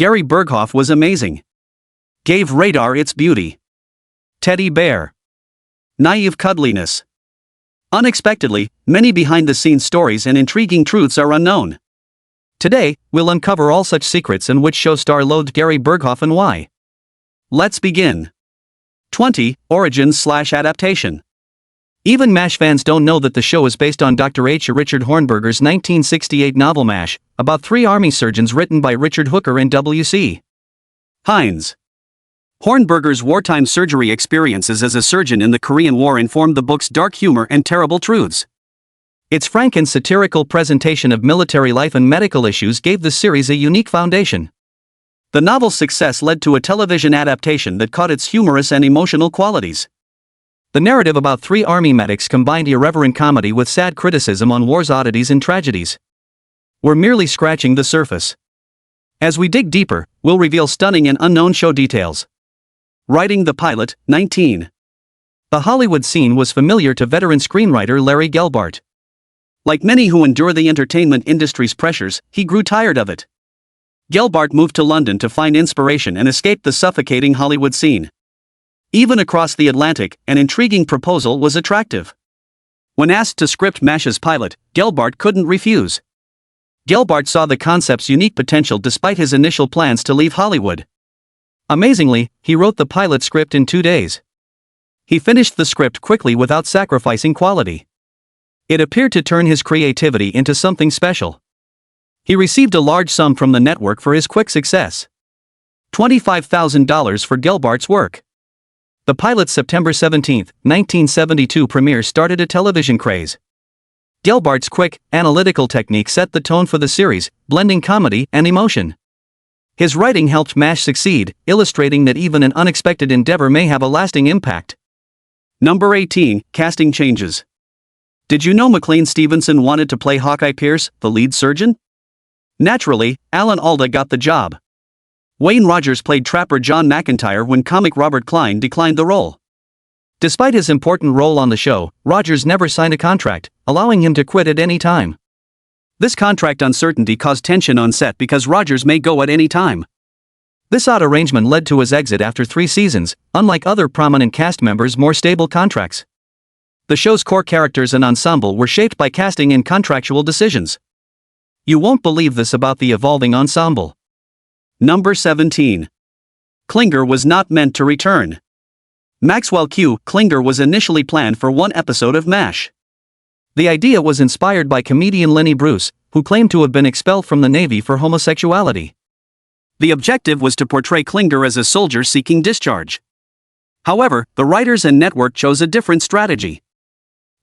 Gary Burghoff was amazing. Gave radar its beauty. Teddy bear. Naive cuddliness. Unexpectedly, many behind-the-scenes stories and intriguing truths are unknown. Today, we'll uncover all such secrets and which show star loathed Gary Burghoff and why. Let's begin. 20. Origins/adaptation. Even MASH fans don't know that the show is based on Dr. H. Richard Hornberger's 1968 novel MASH, about three army surgeons, written by Richard Hooker and W.C. Hines. Hornberger's wartime surgery experiences as a surgeon in the Korean War informed the book's dark humor and terrible truths. Its frank and satirical presentation of military life and medical issues gave the series a unique foundation. The novel's success led to a television adaptation that caught its humorous and emotional qualities. The narrative about three army medics combined irreverent comedy with sad criticism on war's oddities and tragedies. We're merely scratching the surface. As we dig deeper, we'll reveal stunning and unknown show details. Writing the pilot. 19. The Hollywood scene was familiar to veteran screenwriter Larry Gelbart. Like many who endure the entertainment industry's pressures, he grew tired of it. Gelbart moved to London to find inspiration and escape the suffocating Hollywood scene. Even across the Atlantic, an intriguing proposal was attractive. When asked to script MASH's pilot, Gelbart couldn't refuse. Gelbart saw the concept's unique potential despite his initial plans to leave Hollywood. Amazingly, he wrote the pilot script in 2 days. He finished the script quickly without sacrificing quality. It appeared to turn his creativity into something special. He received a large sum from the network for his quick success. $25,000 for Gelbart's work. The pilot's September 17, 1972 premiere started a television craze. Gelbart's quick, analytical technique set the tone for the series, blending comedy and emotion. His writing helped MASH succeed, illustrating that even an unexpected endeavor may have a lasting impact. Number 18. Casting changes. Did you know McLean Stevenson wanted to play Hawkeye Pierce, the lead surgeon? Naturally, Alan Alda got the job. Wayne Rogers played Trapper John McIntyre when comic Robert Klein declined the role. Despite his important role on the show, Rogers never signed a contract, allowing him to quit at any time. This contract uncertainty caused tension on set because Rogers may go at any time. This odd arrangement led to his exit after 3 seasons, unlike other prominent cast members' more stable contracts. The show's core characters and ensemble were shaped by casting and contractual decisions. You won't believe this about the evolving ensemble. Number 17. Klinger was not meant to return. Maxwell Q. Klinger was initially planned for 1 episode of MASH. The idea was inspired by comedian Lenny Bruce, who claimed to have been expelled from the Navy for homosexuality. The objective was to portray Klinger as a soldier seeking discharge. However, the writers and network chose a different strategy.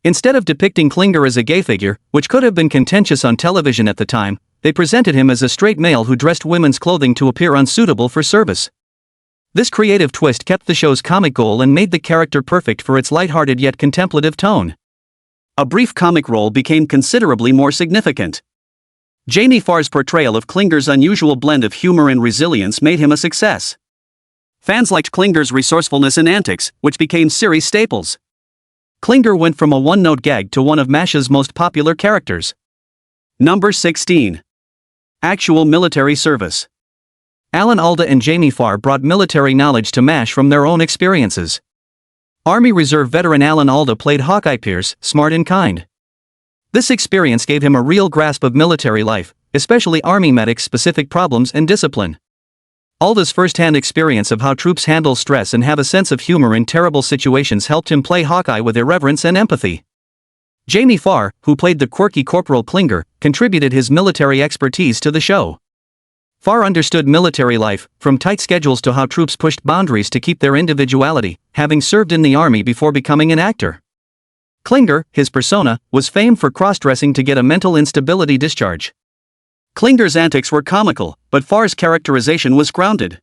Instead of depicting Klinger as a gay figure, which could have been contentious on television at the time, they presented him as a straight male who dressed women's clothing to appear unsuitable for service. This creative twist kept the show's comic goal and made the character perfect for its lighthearted yet contemplative tone. A brief comic role became considerably more significant. Jamie Farr's portrayal of Klinger's unusual blend of humor and resilience made him a success. Fans liked Klinger's resourcefulness and antics, which became series staples. Klinger went from a one-note gag to one of MASH's most popular characters. Number 16. Actual military service. Alan Alda and Jamie Farr brought military knowledge to MASH from their own experiences. Army Reserve veteran Alan Alda played Hawkeye Pierce, smart and kind. This experience gave him a real grasp of military life, especially Army medics' specific problems and discipline. Alda's first-hand experience of how troops handle stress and have a sense of humor in terrible situations helped him play Hawkeye with irreverence and empathy. Jamie Farr, who played the quirky Corporal Klinger, contributed his military expertise to the show. Farr understood military life, from tight schedules to how troops pushed boundaries to keep their individuality, having served in the army before becoming an actor. Klinger, his persona, was famed for cross-dressing to get a mental instability discharge. Klinger's antics were comical, but Farr's characterization was grounded,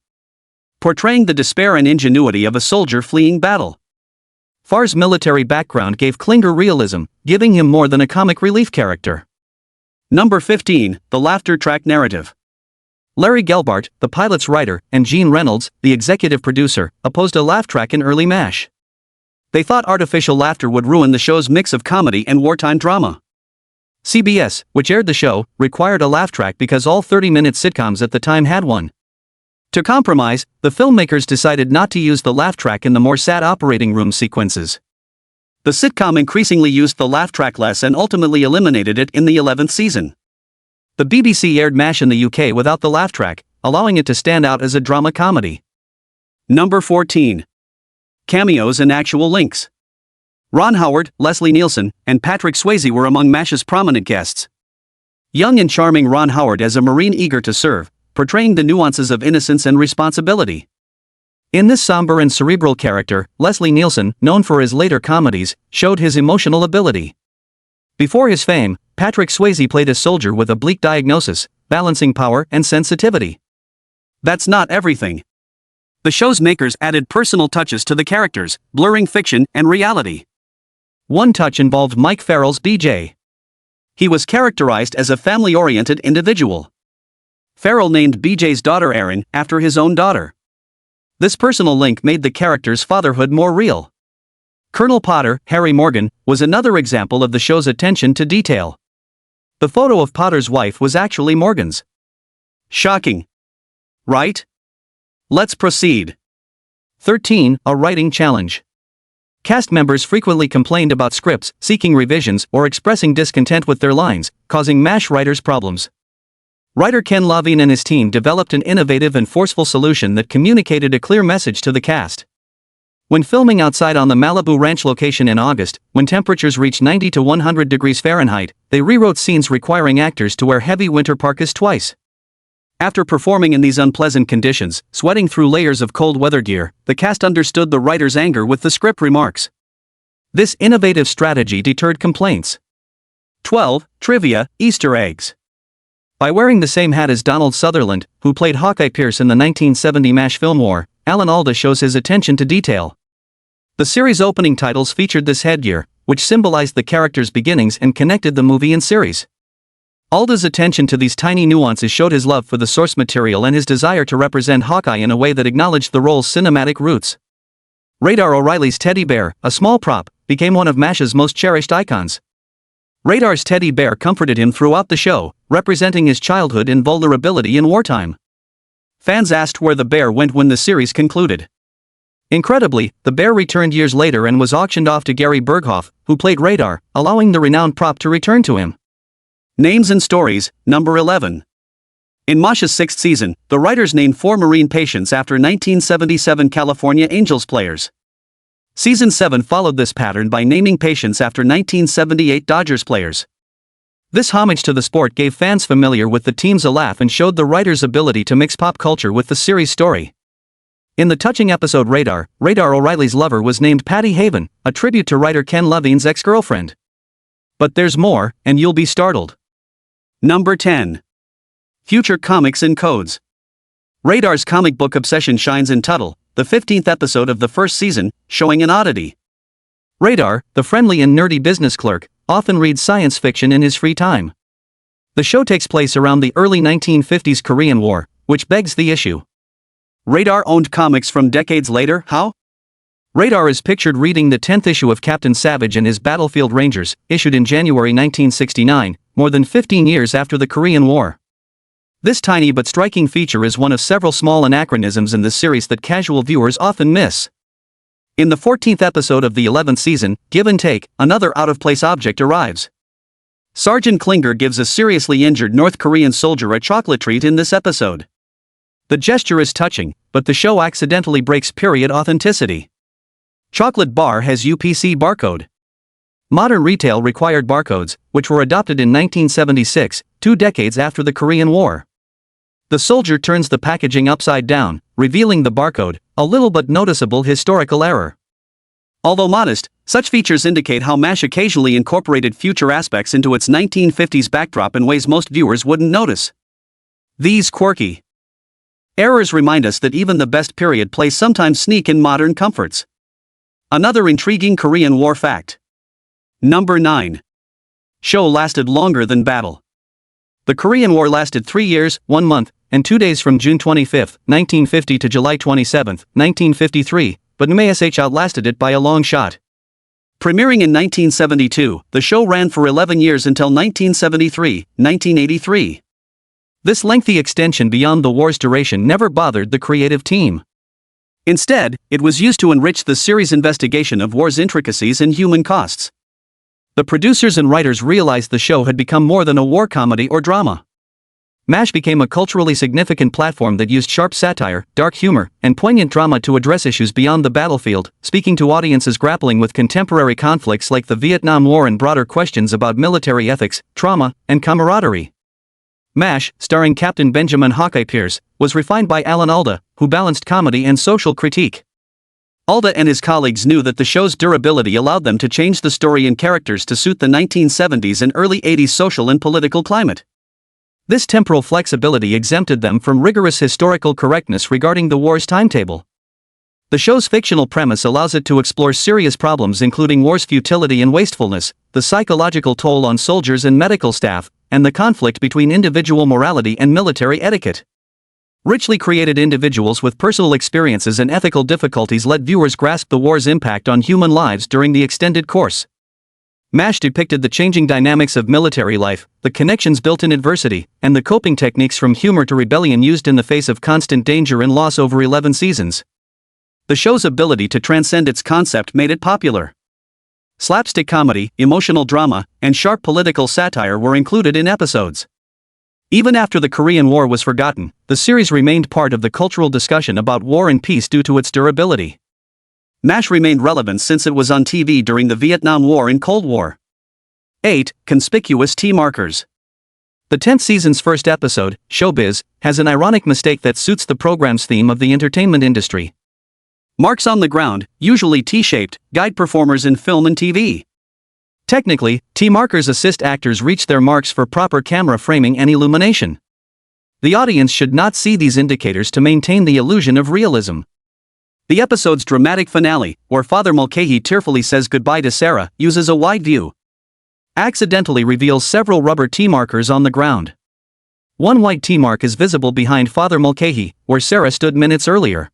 portraying the despair and ingenuity of a soldier fleeing battle. Farr's military background gave Klinger realism, giving him more than a comic relief character. Number 15. The laughter track narrative. Larry Gelbart, the pilot's writer, and Gene Reynolds, the executive producer, opposed a laugh track in early MASH. They thought artificial laughter would ruin the show's mix of comedy and wartime drama. CBS, which aired the show, required a laugh track because all 30-minute sitcoms at the time had one. To compromise, the filmmakers decided not to use the laugh track in the more sad operating room sequences. The sitcom increasingly used the laugh track less and ultimately eliminated it in the 11th season. The BBC aired MASH in the UK without the laugh track, allowing it to stand out as a drama comedy. Number 14. Cameos and actual links. Ron Howard, Leslie Nielsen, and Patrick Swayze were among MASH's prominent guests. Young and charming Ron Howard as a Marine eager to serve, portraying the nuances of innocence and responsibility. In this somber and cerebral character, Leslie Nielsen, known for his later comedies, showed his emotional ability. Before his fame, Patrick Swayze played a soldier with a bleak diagnosis, balancing power and sensitivity. That's not everything. The show's makers added personal touches to the characters, blurring fiction and reality. One touch involved Mike Farrell's BJ. He was characterized as a family-oriented individual. Farrell named BJ's daughter Erin after his own daughter. This personal link made the character's fatherhood more real. Colonel Potter, Harry Morgan, was another example of the show's attention to detail. The photo of Potter's wife was actually Morgan's. Shocking. Right? Let's proceed. 13. A writing challenge. Cast members frequently complained about scripts, seeking revisions, or expressing discontent with their lines, causing MASH writers problems. Writer Ken Levine and his team developed an innovative and forceful solution that communicated a clear message to the cast. When filming outside on the Malibu Ranch location in August, when temperatures reached 90 to 100 degrees Fahrenheit, they rewrote scenes requiring actors to wear heavy winter parkas twice. After performing in these unpleasant conditions, sweating through layers of cold weather gear, the cast understood the writer's anger with the script remarks. This innovative strategy deterred complaints. 12. Trivia, Easter eggs. By wearing the same hat as Donald Sutherland, who played Hawkeye Pierce in the 1970 MASH film War, Alan Alda shows his attention to detail. The series' opening titles featured this headgear, which symbolized the character's beginnings and connected the movie and series. Alda's attention to these tiny nuances showed his love for the source material and his desire to represent Hawkeye in a way that acknowledged the role's cinematic roots. Radar O'Reilly's teddy bear, a small prop, became one of MASH's most cherished icons. Radar's teddy bear comforted him throughout the show, representing his childhood and vulnerability in wartime. Fans asked where the bear went when the series concluded. Incredibly, the bear returned years later and was auctioned off to Gary Burghoff, who played Radar, allowing the renowned prop to return to him. Names and stories, number 11. In MASH's sixth season, the writers named 4 Marine patients after 1977 California Angels players. Season 7 followed this pattern by naming patients after 1978 Dodgers players. This homage to the sport gave fans familiar with the teams a laugh and showed the writers' ability to mix pop culture with the series' story. In the touching episode Radar O'Reilly's lover was named Patty Haven, a tribute to writer Ken Levine's ex-girlfriend. But there's more, and you'll be startled. Number 10. Future comics and codes. Radar's comic book obsession shines in Tuttle, the 15th episode of the first season, showing an oddity. Radar, the friendly and nerdy business clerk, often reads science fiction in his free time. The show takes place around the early 1950s Korean War, which begs the issue. Radar owned comics from decades later, how? Radar is pictured reading the 10th issue of Captain Savage and his Battlefield Rangers, issued in January 1969, more than 15 years after the Korean War. This tiny but striking feature is one of several small anachronisms in this series that casual viewers often miss. In the 14th episode of the 11th season, Give and Take, another out-of-place object arrives. Sergeant Klinger gives a seriously injured North Korean soldier a chocolate treat in this episode. The gesture is touching, but the show accidentally breaks period authenticity. Chocolate bar has UPC barcode. Modern retail required barcodes, which were adopted in 1976, 2 decades after the Korean War. The soldier turns the packaging upside down, revealing the barcode, a little but noticeable historical error. Although modest, such features indicate how MASH occasionally incorporated future aspects into its 1950s backdrop in ways most viewers wouldn't notice. These quirky errors remind us that even the best period plays sometimes sneak in modern comforts. Another intriguing Korean War fact. Number 9. Show lasted longer than battle. The Korean War lasted 3 years, 1 month, and 2 days from June 25, 1950 to July 27, 1953, but MASH outlasted it by a long shot. Premiering in 1972, the show ran for 11 years until 1973, 1983. This lengthy extension beyond the war's duration never bothered the creative team. Instead, it was used to enrich the series' investigation of war's intricacies and human costs. The producers and writers realized the show had become more than a war comedy or drama. MASH became a culturally significant platform that used sharp satire, dark humor, and poignant drama to address issues beyond the battlefield, speaking to audiences grappling with contemporary conflicts like the Vietnam War and broader questions about military ethics, trauma, and camaraderie. MASH, starring Captain Benjamin Hawkeye Pierce, was refined by Alan Alda, who balanced comedy and social critique. Alda and his colleagues knew that the show's durability allowed them to change the story and characters to suit the 1970s and early 80s social and political climate. This temporal flexibility exempted them from rigorous historical correctness regarding the war's timetable. The show's fictional premise allows it to explore serious problems including war's futility and wastefulness, the psychological toll on soldiers and medical staff, and the conflict between individual morality and military etiquette. Richly created individuals with personal experiences and ethical difficulties let viewers grasp the war's impact on human lives during the extended course. MASH depicted the changing dynamics of military life, the connections built in adversity, and the coping techniques from humor to rebellion used in the face of constant danger and loss over 11 seasons. The show's ability to transcend its concept made it popular. Slapstick comedy, emotional drama, and sharp political satire were included in episodes. Even after the Korean War was forgotten, the series remained part of the cultural discussion about war and peace due to its durability. MASH remained relevant since it was on TV during the Vietnam War and Cold War. 8. Conspicuous T markers. The 10th season's first episode, Showbiz, has an ironic mistake that suits the program's theme of the entertainment industry. Marks on the ground, usually T-shaped, guide performers in film and TV. Technically, T markers assist actors reach their marks for proper camera framing and illumination. The audience should not see these indicators to maintain the illusion of realism. The episode's dramatic finale, where Father Mulcahy tearfully says goodbye to Sarah, uses a wide view. Accidentally reveals several rubber T markers on the ground. One white T mark is visible behind Father Mulcahy, where Sarah stood minutes earlier.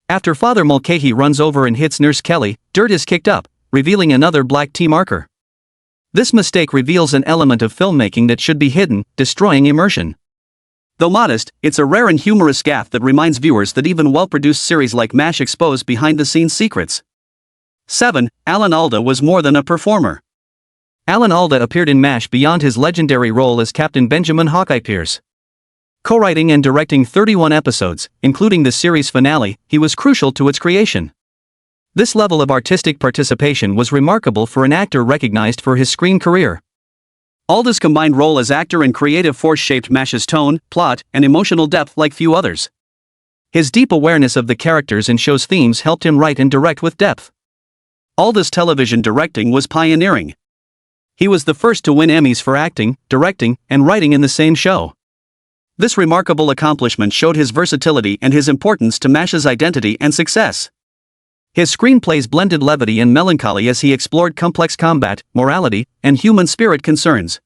After Father Mulcahy runs over and hits Nurse Kelly, dirt is kicked up, revealing another black T marker. This mistake reveals an element of filmmaking that should be hidden, destroying immersion. Though modest, it's a rare and humorous gaffe that reminds viewers that even well-produced series like MASH expose behind-the-scenes secrets. 7. Alan Alda was more than a performer. Alan Alda appeared in MASH beyond his legendary role as Captain Benjamin Hawkeye Pierce. Co-writing and directing 31 episodes, including the series finale, he was crucial to its creation. This level of artistic participation was remarkable for an actor recognized for his screen career. Alda's combined role as actor and creative force shaped MASH's tone, plot, and emotional depth like few others. His deep awareness of the characters and show's themes helped him write and direct with depth. Alda's television directing was pioneering. He was the first to win Emmys for acting, directing, and writing in the same show. This remarkable accomplishment showed his versatility and his importance to MASH's identity and success. His screenplays blended levity and melancholy as he explored complex combat, morality, and human spirit concerns.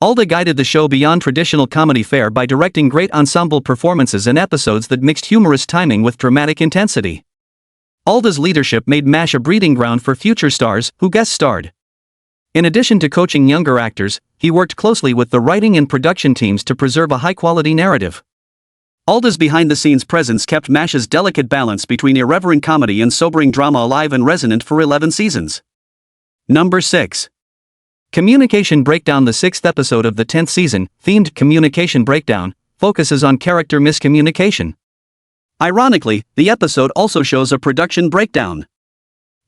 Alda guided the show beyond traditional comedy fare by directing great ensemble performances and episodes that mixed humorous timing with dramatic intensity. Alda's leadership made MASH a breeding ground for future stars who guest starred. In addition to coaching younger actors, he worked closely with the writing and production teams to preserve a high-quality narrative. Alda's behind-the-scenes presence kept MASH's delicate balance between irreverent comedy and sobering drama alive and resonant for 11 seasons. Number 6. Communication Breakdown. The 6th episode of the 10th season, themed Communication Breakdown, focuses on character miscommunication. Ironically, the episode also shows a production breakdown.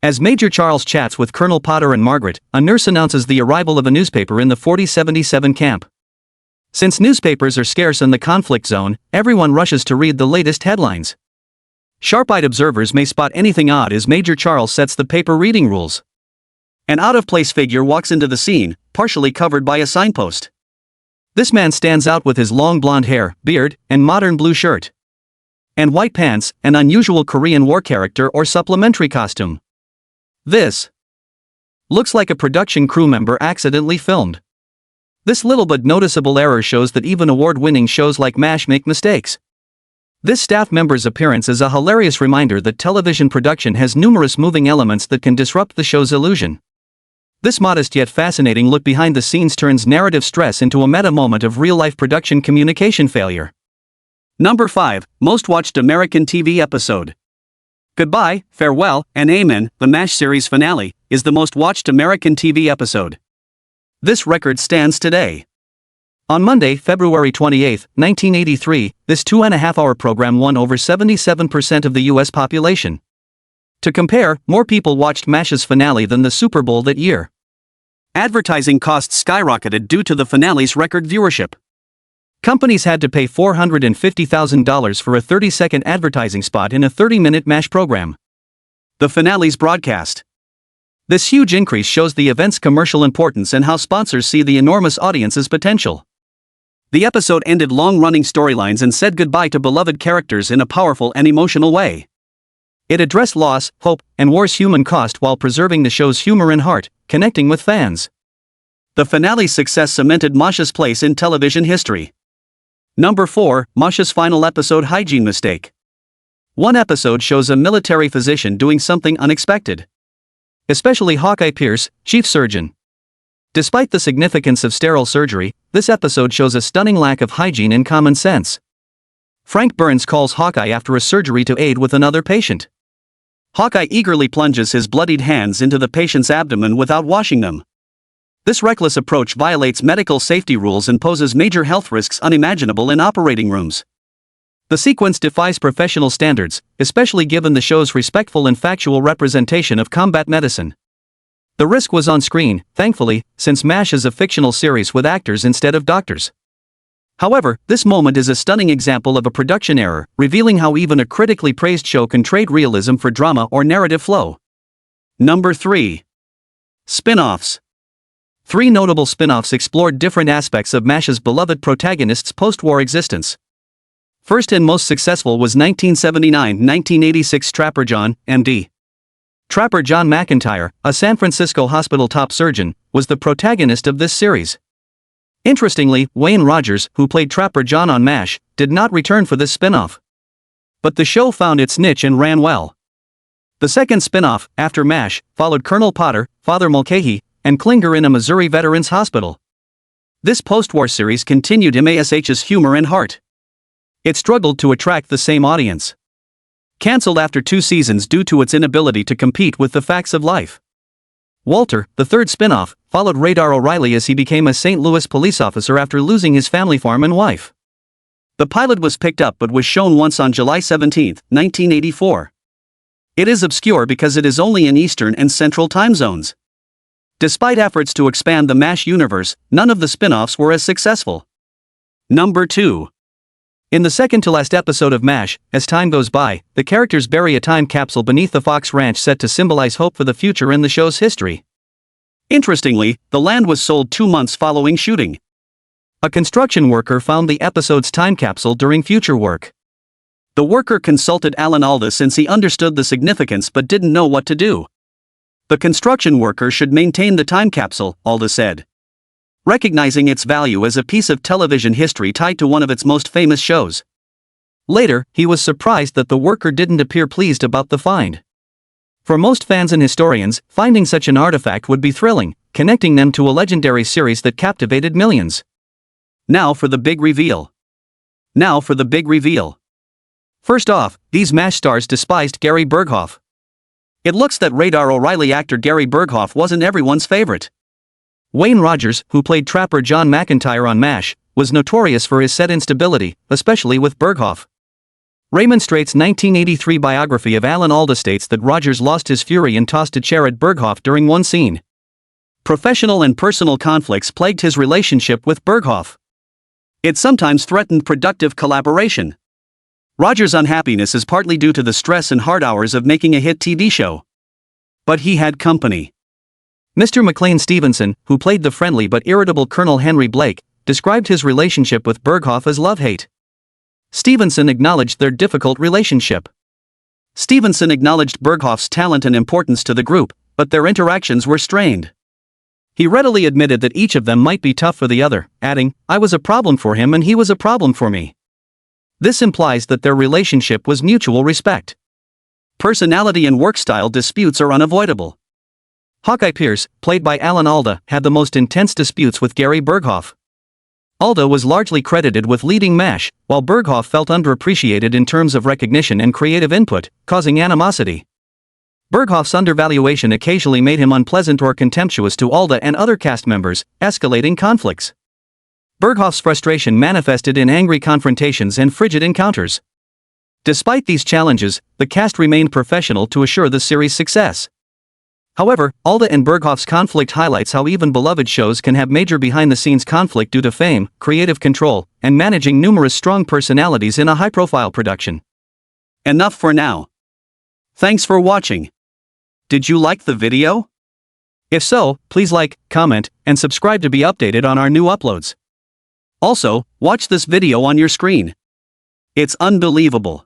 As Major Charles chats with Colonel Potter and Margaret, a nurse announces the arrival of a newspaper in the 4077 camp. Since newspapers are scarce in the conflict zone, everyone rushes to read the latest headlines. Sharp-eyed observers may spot anything odd as Major Charles sets the paper reading rules. An out-of-place figure walks into the scene, partially covered by a signpost. This man stands out with his long blonde hair, beard, and modern blue shirt. And white pants, an unusual Korean War character or supplementary costume. This looks like a production crew member accidentally filmed. This little but noticeable error shows that even award-winning shows like MASH make mistakes. This staff member's appearance is a hilarious reminder that television production has numerous moving elements that can disrupt the show's illusion. This modest yet fascinating look behind the scenes turns narrative stress into a meta moment of real-life production communication failure. Number 5, Most Watched American TV Episode. Goodbye, Farewell, and Amen, the MASH series finale, is the most watched American TV episode. This record stands today. On Monday, February 28, 1983, this 2.5-hour program won over 77% of the U.S. population. To compare, more people watched MASH's finale than the Super Bowl that year. Advertising costs skyrocketed due to the finale's record viewership. Companies had to pay $450,000 for a 30-second advertising spot in a 30-minute MASH program. The finale's broadcast. This huge increase shows the event's commercial importance and how sponsors see the enormous audience's potential. The episode ended long-running storylines and said goodbye to beloved characters in a powerful and emotional way. It addressed loss, hope, and war's human cost while preserving the show's humor and heart, connecting with fans. The finale's success cemented MASH's place in television history. Number 4, MASH's final episode hygiene mistake. One episode shows a military physician doing something unexpected. Especially Hawkeye Pierce, chief surgeon. Despite the significance of sterile surgery, this episode shows a stunning lack of hygiene and common sense. Frank Burns calls Hawkeye after a surgery to aid with another patient. Hawkeye eagerly plunges his bloodied hands into the patient's abdomen without washing them. This reckless approach violates medical safety rules and poses major health risks unimaginable in operating rooms. The sequence defies professional standards, especially given the show's respectful and factual representation of combat medicine. The risk was on screen, thankfully, since MASH is a fictional series with actors instead of doctors. However, this moment is a stunning example of a production error, revealing how even a critically praised show can trade realism for drama or narrative flow. Number 3. Spin-offs. 3 notable spin-offs explored different aspects of MASH's beloved protagonist's post-war existence. First and most successful was 1979-1986 Trapper John, M.D. Trapper John McIntyre, a San Francisco hospital top surgeon, was the protagonist of this series. Interestingly, Wayne Rogers, who played Trapper John on MASH, did not return for this spin-off. But the show found its niche and ran well. The second spin-off, after MASH, followed Colonel Potter, Father Mulcahy, and Klinger in a Missouri veterans hospital. This post-war series continued MASH's humor and heart. It struggled to attract the same audience. Cancelled after 2 seasons due to its inability to compete with the facts of life. Walter, the third spin-off, followed Radar O'Reilly as he became a St. Louis police officer after losing his family farm and wife. The pilot was picked up but was shown once on July 17, 1984. It is obscure because it is only in Eastern and Central time zones. Despite efforts to expand the MASH universe, none of the spin-offs were as successful. Number 2. In the second-to-last episode of MASH, as time goes by, the characters bury a time capsule beneath the Fox Ranch set to symbolize hope for the future in the show's history. Interestingly, the land was sold 2 months following shooting. A construction worker found the episode's time capsule during future work. The worker consulted Alan Alda since he understood the significance but didn't know what to do. The construction worker should maintain the time capsule, Alda said, recognizing its value as a piece of television history tied to one of its most famous shows. Later, he was surprised that the worker didn't appear pleased about the find. For most fans and historians, finding such an artifact would be thrilling, connecting them to a legendary series that captivated millions. Now for the big reveal. First off, these MASH stars despised Gary Burghoff. It looks that Radar O'Reilly actor Gary Burghoff wasn't everyone's favorite. Wayne Rogers, who played Trapper John McIntyre on MASH, was notorious for his set instability, especially with Burghoff. Raymond Straight's 1983 biography of Alan Alda states that Rogers lost his fury and tossed a chair at Burghoff during one scene. Professional and personal conflicts plagued his relationship with Burghoff. It sometimes threatened productive collaboration. Rogers' unhappiness is partly due to the stress and hard hours of making a hit TV show. But he had company. Mr. McLean Stevenson, who played the friendly but irritable Colonel Henry Blake, described his relationship with Burghoff as love-hate. Stevenson acknowledged their difficult relationship. Stevenson acknowledged Burghoff's talent and importance to the group, but their interactions were strained. He readily admitted that each of them might be tough for the other, adding, "I was a problem for him and he was a problem for me." This implies that their relationship was mutual respect. Personality and work style disputes are unavoidable. Hawkeye Pierce, played by Alan Alda, had the most intense disputes with Gary Burghoff. Alda was largely credited with leading MASH, while Burghoff felt underappreciated in terms of recognition and creative input, causing animosity. Burghoff's undervaluation occasionally made him unpleasant or contemptuous to Alda and other cast members, escalating conflicts. Burghoff's frustration manifested in angry confrontations and frigid encounters. Despite these challenges, the cast remained professional to assure the series' success. However, Alda and Burghoff's conflict highlights how even beloved shows can have major behind-the-scenes conflict due to fame, creative control, and managing numerous strong personalities in a high-profile production. Enough for now. Thanks for watching. Did you like the video? If so, please like, comment, and subscribe to be updated on our new uploads. Also, watch this video on your screen. It's unbelievable.